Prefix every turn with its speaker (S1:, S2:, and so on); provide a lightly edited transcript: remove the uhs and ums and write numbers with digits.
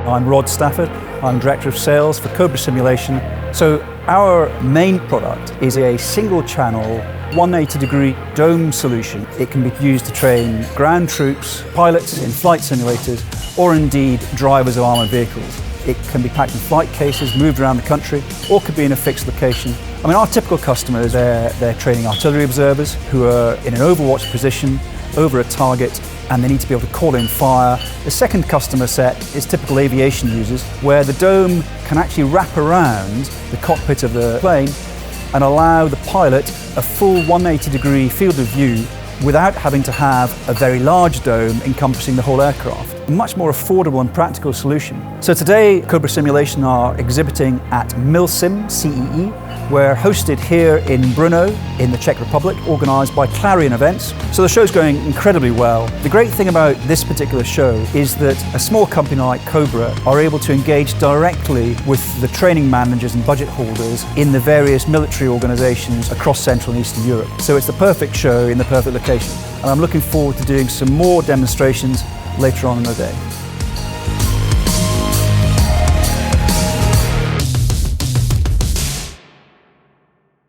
S1: I'm Rod Stafford. I'm Director of Sales for Cobra Simulation. So our main product is a single channel 180-degree dome solution. It can be used to train ground troops, pilots in flight simulators, or indeed drivers of armoured vehicles. It can be packed in flight cases, moved around the country, or could be in a fixed location. I mean, our typical customers, they're training artillery observers who are in an overwatch position over a target, and they need to be able to call in fire. The second customer set is typical aviation users, where the dome can actually wrap around the cockpit of the plane and allow the pilot a full 180-degree field of view without having to have a very large dome encompassing the whole aircraft. A much more affordable and practical solution. So today, Cobra Simulation are exhibiting at MilSim, CEE. We're hosted here in Brno, in the Czech Republic, organised by Clarion Events. So the show's going incredibly well. The great thing about this particular show is that a small company like Cobra are able to engage directly with the training managers and budget holders in the various military organisations across Central and Eastern Europe. So it's the perfect show in the perfect location. And I'm looking forward to doing some more demonstrations later on in the day.